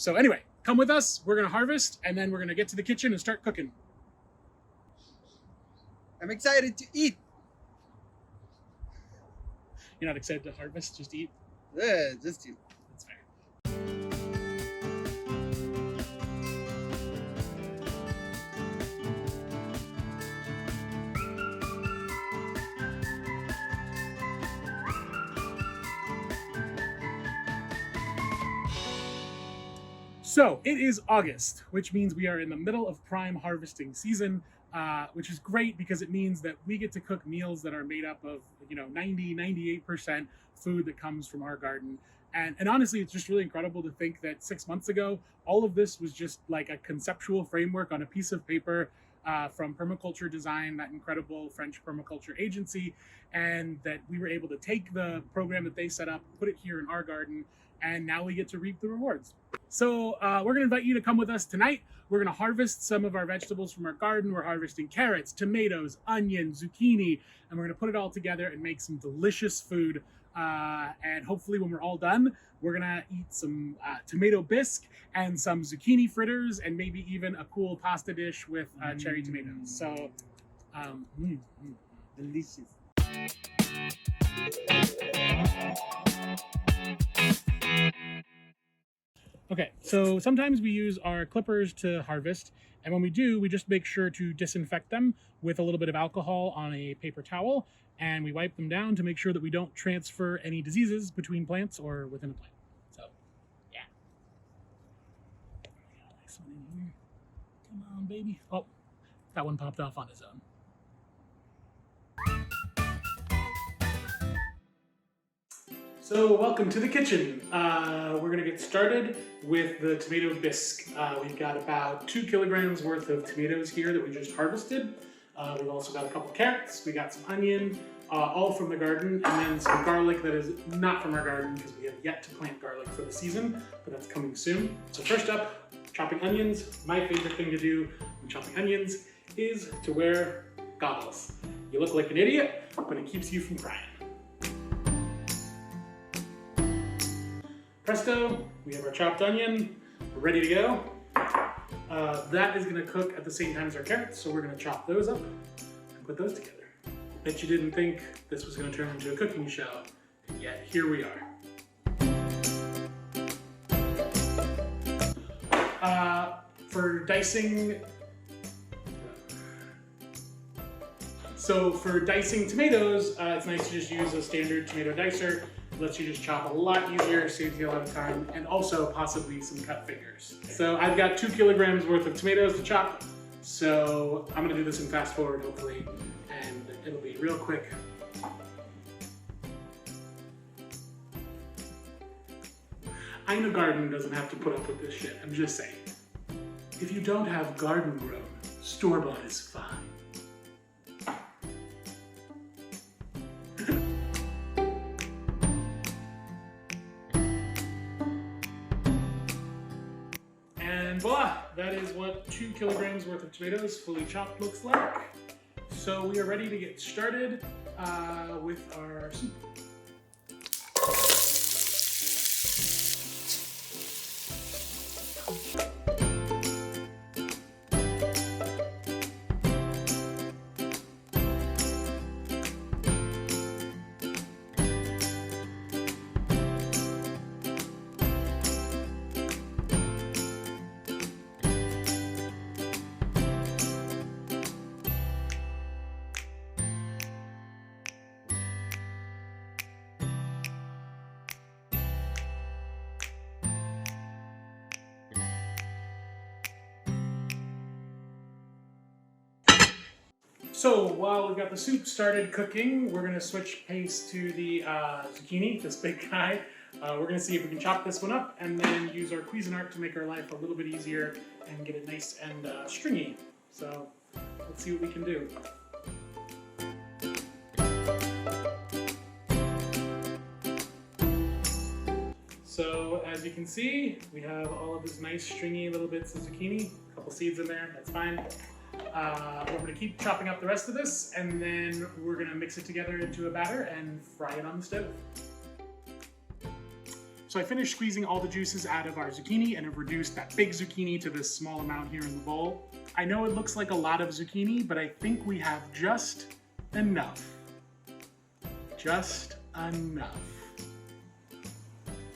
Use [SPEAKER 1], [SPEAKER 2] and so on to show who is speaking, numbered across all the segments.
[SPEAKER 1] So anyway, come with us. We're going to harvest, and then we're going to get to the kitchen and start cooking.
[SPEAKER 2] I'm excited to eat.
[SPEAKER 1] You're not excited to harvest, just eat?
[SPEAKER 2] Yeah, just eat.
[SPEAKER 1] That's fair. So it is August, which means we are in the middle of prime harvesting season, which is great because it means that we get to cook meals that are made up of, 90, 98% food that comes from our garden. And honestly, it's just really incredible to think that 6 months ago, all of this was just like a conceptual framework on a piece of paper from Permaculture Design, that incredible French permaculture agency, and that we were able to take the program that they set up, put it here in our garden, and now we get to reap the rewards. So we're gonna invite you to come with us tonight. We're gonna harvest some of our vegetables from our garden. We're harvesting carrots, tomatoes, onions, zucchini, and we're gonna put it all together and make some delicious food. And hopefully when we're all done, we're gonna eat some tomato bisque and some zucchini fritters and maybe even a cool pasta dish with cherry tomatoes. So,
[SPEAKER 2] Delicious.
[SPEAKER 1] Okay, so sometimes we use our clippers to harvest, and when we do, we just make sure to disinfect them with a little bit of alcohol on a paper towel, and we wipe them down to make sure that we don't transfer any diseases between plants or within a plant. So, yeah. Nice one in here. Come on, baby. Oh, that one popped off on his own. So welcome to the kitchen. We're gonna get started with the tomato bisque. We've got about 2 kilograms worth of tomatoes here that we just harvested. We've also got a couple carrots, we got some onion, all from the garden, and then some garlic that is not from our garden because we have yet to plant garlic for the season, but that's coming soon. So first up, chopping onions. My favorite thing to do when chopping onions is to wear goggles. You look like an idiot, but it keeps you from crying. Presto, we have our chopped onion, we're ready to go. That is gonna cook at the same time as our carrots, so we're gonna chop those up and put those together. Bet you didn't think this was gonna turn into a cooking show, and yet here we are. For dicing, tomatoes, it's nice to just use a standard tomato dicer. Lets you just chop a lot easier, saves you a lot of time, and also possibly some cut fingers. So I've got 2 kilograms worth of tomatoes to chop, so I'm gonna do this in fast forward hopefully, and it'll be real quick. I know garden doesn't have to put up with this shit, I'm just saying. If you don't have garden grown, store-bought is fine. And voila, that is what 2 kilograms worth of tomatoes fully chopped looks like. So we are ready to get started with our soup. So while we've got the soup started cooking, we're gonna switch pace to the zucchini, this big guy. We're gonna see if we can chop this one up and then use our Cuisinart to make our life a little bit easier and get it nice and stringy. So let's see what we can do. So as you can see, we have all of these nice stringy little bits of zucchini, a couple seeds in there, that's fine. We're going to keep chopping up the rest of this, and then we're going to mix it together into a batter and fry it on the stove. So I finished squeezing all the juices out of our zucchini and have reduced that big zucchini to this small amount here in the bowl. I know it looks like a lot of zucchini, but I think we have just enough. Just enough.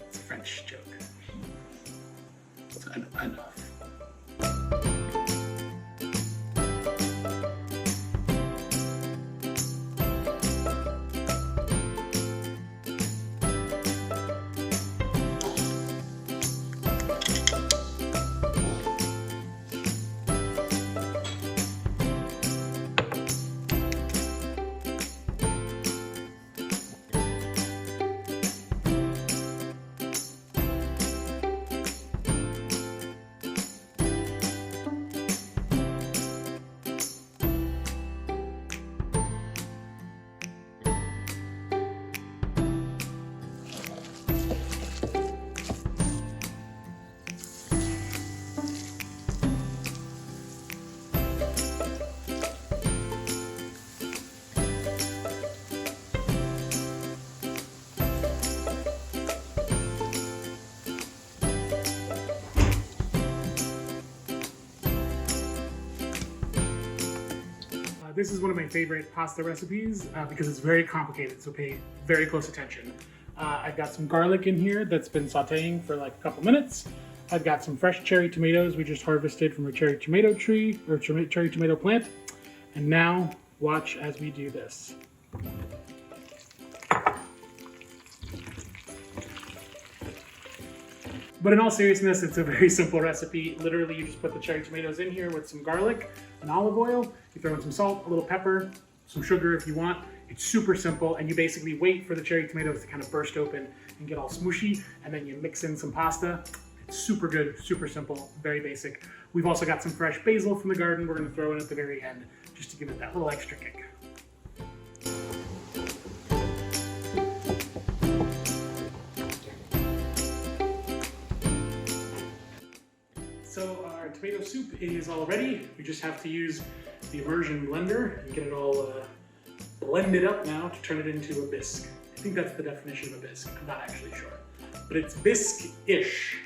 [SPEAKER 1] It's a French joke. It's enough. This is one of my favorite pasta recipes because it's very complicated, so pay very close attention. I've got some garlic in here that's been sauteing for like a couple minutes. I've got some fresh cherry tomatoes we just harvested from a cherry tomato tree, or cherry tomato plant. And now, watch as we do this. But in all seriousness, it's a very simple recipe. Literally, you just put the cherry tomatoes in here with some garlic and olive oil. You throw in some salt, a little pepper, some sugar if you want. It's super simple, and you basically wait for the cherry tomatoes to kind of burst open and get all smooshy, and then you mix in some pasta. It's super good, super simple, very basic. We've also got some fresh basil from the garden we're gonna throw in at the very end, just to give it that little extra kick. So our tomato soup is all ready. We just have to use the immersion blender and get it all blended up now to turn it into a bisque. I think that's the definition of a bisque. I'm not actually sure, but it's bisque-ish.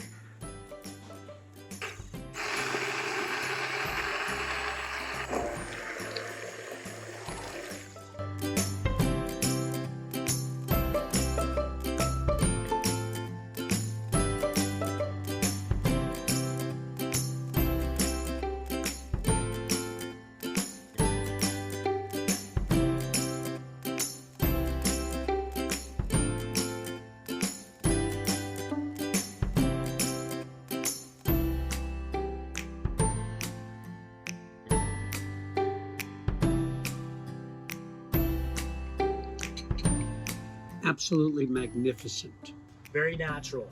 [SPEAKER 3] Absolutely magnificent.
[SPEAKER 4] Very natural.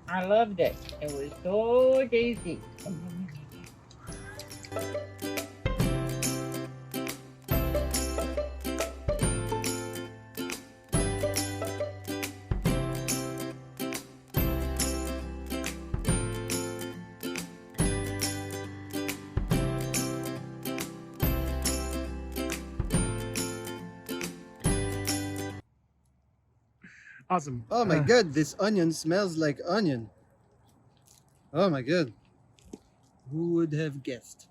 [SPEAKER 5] I loved it. It was so tasty.
[SPEAKER 1] Awesome.
[SPEAKER 2] Oh my god, this onion smells like onion. Oh my god. Who would have guessed?